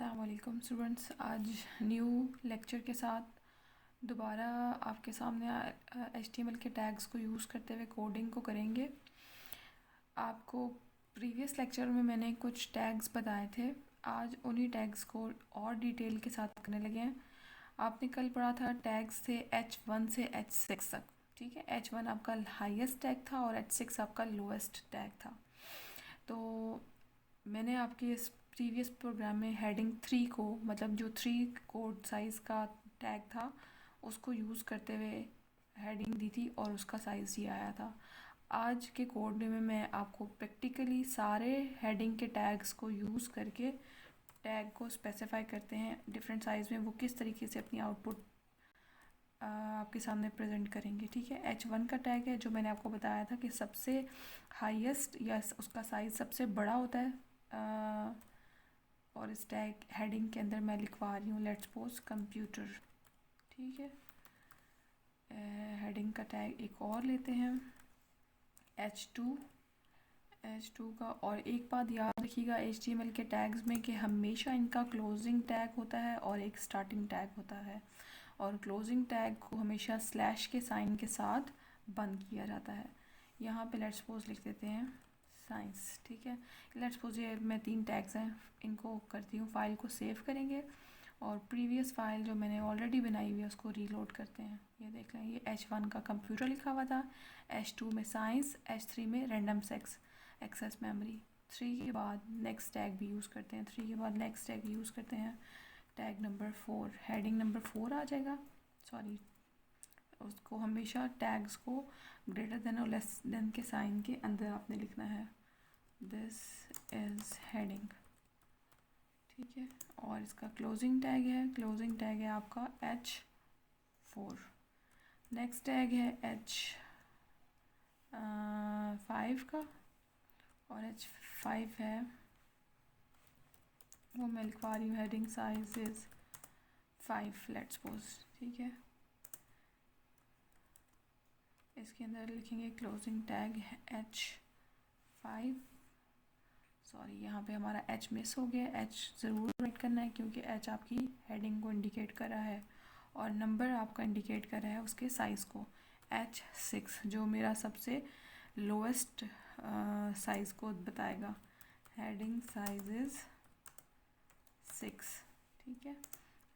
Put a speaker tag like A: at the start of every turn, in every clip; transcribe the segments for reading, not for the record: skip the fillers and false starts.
A: अस्सलाम वालेकुम स्टूडेंट्स। आज न्यू लेक्चर के साथ दोबारा आपके सामने HTML के टैग्स को यूज़ करते हुए कोडिंग को करेंगे। आपको प्रीवियस लेक्चर में मैंने कुछ टैग्स बताए थे, आज उन्हीं टैग्स को और डिटेल के साथ करने लगे हैं। आपने कल पढ़ा था टैग्स थे H1 से H6 तक, ठीक है। H1 आपका हाईएस्ट टैग था और H6 आपका लोएस्ट टैग था। तो मैंने आपके इस प्रीवियस प्रोग्राम में हेडिंग 3 को, मतलब जो 3 कोड साइज़ का टैग था, उसको यूज़ करते हुए हेडिंग दी थी और उसका साइज़ ये आया था। आज के कोड में मैं आपको प्रैक्टिकली सारे हेडिंग के टैग्स को यूज़ करके टैग को स्पेसिफाई करते हैं डिफरेंट साइज़ में, वो किस तरीके से अपनी आउटपुट आपके सामने प्रेजेंट करेंगे, ठीक है। H1 का टैग है जो मैंने आपको बताया था कि सबसे हाईएस्ट या उसका साइज़ सबसे बड़ा होता है। और इस टैग हेडिंग के अंदर मैं लिखवा रही हूँ लेट्स सपोज कंप्यूटर, ठीक है। हेडिंग का टैग एक और लेते हैं H2 का। और एक बात याद रखिएगा HTML के टैग्स में कि हमेशा इनका क्लोजिंग टैग होता है और एक स्टार्टिंग टैग होता है, और क्लोजिंग टैग को हमेशा स्लैश के साइन के साथ बंद किया जाता है। यहाँ पे लेट्स सपोज लिख देते हैं साइंस, ठीक है। लेट्स सपोज ये मैं 3 टैग्स हैं, इनको करती हूँ, फाइल को सेव करेंगे और प्रीवियस फाइल जो मैंने ऑलरेडी बनाई हुई है उसको रीलोड करते हैं। ये देख लें, ये H1 का कंप्यूटर लिखा हुआ था, H2 में साइंस, H3 में रैंडम एक्सेस मेमोरी। 3 के बाद नेक्स्ट टैग भी यूज़ करते हैं, 3 के बाद नेक्स्ट टैग यूज़ करते हैं, टैग नंबर 4, हेडिंग नंबर 4 आ जाएगा। सॉरी, उसको हमेशा टैग्स को ग्रेटर देन और लेस देन के साइन के अंदर आपने लिखना है, दिस इज़ हेडिंग, ठीक है। और इसका क्लोजिंग टैग है आपका H4। नेक्स्ट टैग है H5 का, और H5 है वो मैं लिखवा रही हूँ heading size is 5 let's suppose, ठीक है। इसके अंदर लिखेंगे क्लोजिंग टैग H5। सॉरी, यहाँ पे हमारा H मिस हो गया, H ज़रूर राइट करना है क्योंकि H आपकी हेडिंग को इंडिकेट कर रहा है और नंबर आपका इंडिकेट कर रहा है उसके साइज़ को। H6 जो मेरा सबसे लोएस्ट साइज़ को बताएगा, हेडिंग साइज इज़ 6, ठीक है।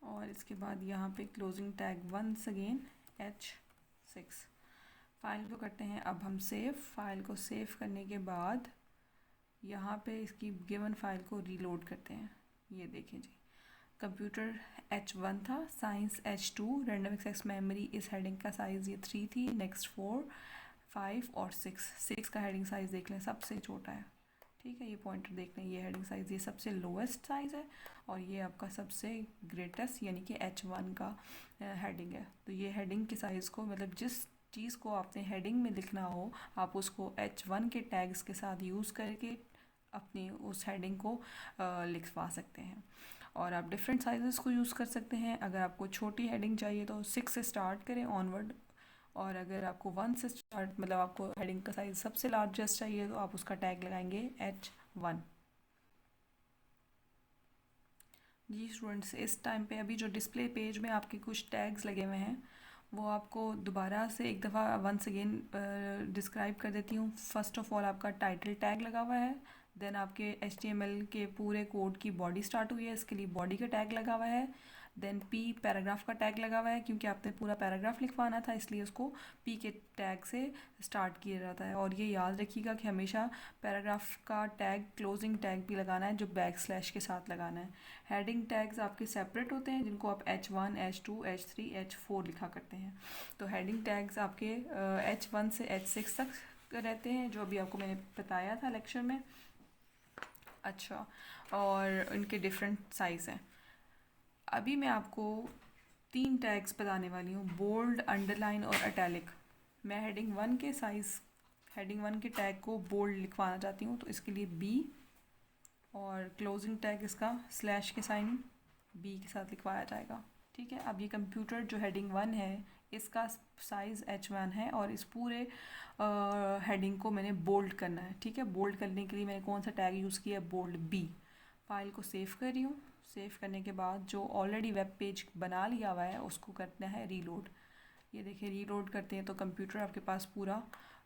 A: और इसके बाद यहाँ पे closing tag once again H6। File को करते हैं अब हम सेव। फाइल को सेव करने के बाद यहाँ पे इसकी गिवन फाइल को रीलोड करते हैं। ये देखें जी, कंप्यूटर H1 था, science H2, random access memory इस हेडिंग का साइज़ ये 3 थी, नेक्स्ट 4, 5 और 6 का हेडिंग साइज़ देख लें सबसे छोटा है, ठीक है। ये पॉइंटर देख लें, ये हेडिंग साइज़ ये सबसे लोएस्ट साइज़ है और ये आपका सबसे ग्रेटेस्ट यानी कि H1 का हेडिंग है। तो ये हेडिंग के साइज़ को, मतलब जिस चीज़ को आपने हेडिंग में लिखना हो आप उसको H1 के टैग्स के साथ यूज़ करके अपनी उस हेडिंग को लिखवा सकते हैं। और आप डिफरेंट साइज़ेस को यूज़ कर सकते हैं। अगर आपको छोटी हेडिंग चाहिए तो 6 से स्टार्ट करें ऑनवर्ड, और अगर आपको 1 से स्टार्ट, मतलब आपको हेडिंग का साइज़ सबसे लार्जेस्ट चाहिए तो आप उसका टैग लगाएंगे H1। जी स्टूडेंट्स, इस टाइम पे अभी जो डिस्प्ले पेज में आपके कुछ टैग्स लगे हुए हैं वो आपको दोबारा से एक दफ़ा वंस अगेन डिस्क्राइब कर देती हूँ। फर्स्ट ऑफ ऑल आपका टाइटल टैग लगा हुआ है, देन आपके HTML के पूरे कोड की बॉडी स्टार्ट हुई है, इसके लिए बॉडी का टैग लगा हुआ है। देन P पैराग्राफ का टैग लगा हुआ है क्योंकि आपने पूरा पैराग्राफ लिखवाना था इसलिए उसको P के टैग से स्टार्ट किया जाता है। और ये याद रखिएगा कि हमेशा पैराग्राफ का टैग क्लोजिंग टैग भी लगाना है जो बैक स्लैश के साथ लगाना है। हेडिंग टैग्स आपके सेपरेट होते हैं जिनको आप H1, H2, H3, H4 लिखा करते हैं। तो हेडिंग टैग्स आपके H1 से H6 तक रहते हैं जो अभी आपको मैंने बताया था लेक्चर में। अच्छा, और इनके डिफरेंट साइज़ हैं। अभी मैं आपको 3 टैग्स बताने वाली हूँ, बोल्ड, अंडरलाइन और अटैलिक। मैं हेडिंग 1 के साइज़, हेडिंग 1 के टैग को बोल्ड लिखवाना चाहती हूँ तो इसके लिए B, और क्लोजिंग टैग इसका स्लैश के साइन B के साथ लिखवाया जाएगा, ठीक है। अब ये कंप्यूटर जो हेडिंग 1 है इसका साइज़ H1 है और इस पूरे हेडिंग को मैंने बोल्ड करना है, ठीक है। बोल्ड करने के लिए मैंने कौन सा टैग यूज़ किया, बोल्ड B। फाइल को सेव कर रही हूँ, सेव करने के बाद जो ऑलरेडी वेब पेज बना लिया हुआ है उसको करना है रीलोड। ये देखिए रीलोड करते हैं तो कंप्यूटर आपके पास पूरा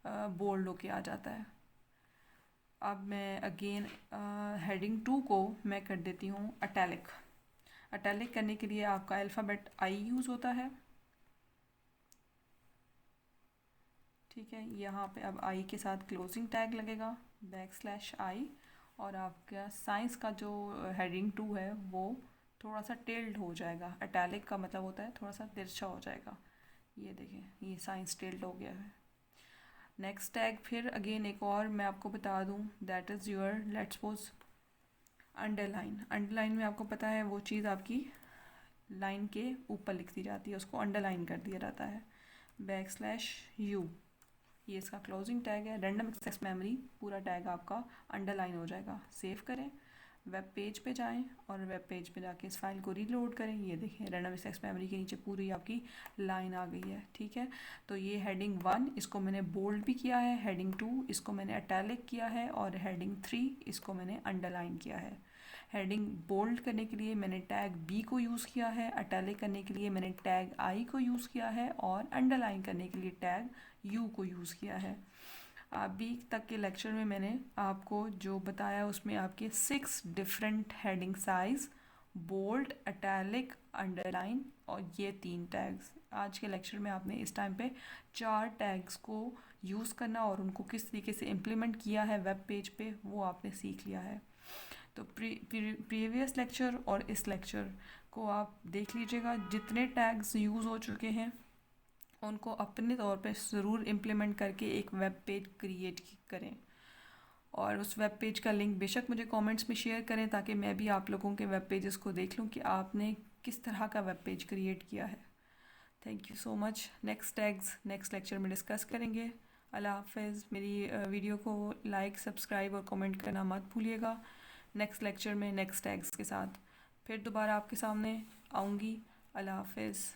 A: बोल्ड होके आ जाता है। अब मैं अगेन हेडिंग 2 को मैं कर देती हूँ अटैलिक। अटैलिक करने के लिए आपका अल्फ़ाबेट आई यूज़ होता है, ठीक है। यहाँ पे अब आई के साथ क्लोजिंग टैग लगेगा \i, और आपका साइंस का जो हेडिंग 2 है वो थोड़ा सा टिल्ड हो जाएगा। अटैलिक का मतलब होता है थोड़ा सा तिरछा हो जाएगा। ये देखें ये साइंस टिल्ड हो गया है। नेक्स्ट टैग फिर अगेन एक और मैं आपको बता दूं, that is your let's suppose underline. Underline में आपको पता है वो चीज़ आपकी लाइन के ऊपर लिख दी जाती है, उसको अंडरलाइन कर दिया जाता है \u। ये इसका क्लोजिंग टैग है। रैंडम एक्सेस मेमोरी पूरा टैग आपका अंडरलाइन हो जाएगा। सेव करें, वेब पेज पे जाएं और वेब पेज पे जाके इस फाइल को रीलोड करें। ये देखें रैंडम एक्सेस मेमोरी के नीचे पूरी आपकी लाइन आ गई है, ठीक है। तो ये हेडिंग 1 इसको मैंने बोल्ड भी किया है, हेडिंग 2 इसको मैंने अटैलिक किया है, और हेडिंग 3 इसको मैंने अंडरलाइन किया है। हेडिंग बोल्ड करने के लिए मैंने टैग बी को यूज़ किया है, अटैलिक करने के लिए मैंने टैग आई को यूज़ किया है, और अंडरलाइन करने के लिए टैग यू को यूज़ किया है। अभी तक के लेक्चर में मैंने आपको जो बताया उसमें आपके 6 different heading size, bold, italic, underline और ये 3 टैग्स। आज के लेक्चर में आपने इस टाइम पे 4 टैग्स को यूज़ करना और उनको किस तरीके से इम्प्लीमेंट किया है वेब पेज पे वो आपने सीख लिया है। तो प्रीवियस लेक्चर और इस लेक्चर को आप देख लीजिएगा, जितने टैग्स यूज़ हो चुके हैं उनको अपने तौर पे ज़रूर इम्प्लीमेंट करके एक वेब पेज क्रिएट करें, और उस वेब पेज का लिंक बेशक मुझे कमेंट्स में शेयर करें ताकि मैं भी आप लोगों के वेब पेजेस को देख लूँ कि आपने किस तरह का वेब पेज क्रिएट किया है। Thank you so much. Next tags next lecture में डिस्कस करेंगे। अल्लाह हाफ़िज़। मेरी वीडियो को लाइक, सब्सक्राइब और कमेंट करना मत भूलिएगा। नेक्स्ट लेक्चर में नेक्स्ट टैग्स के साथ फिर दोबारा आपके सामने आऊँगी। अल्लाह हाफ़िज़।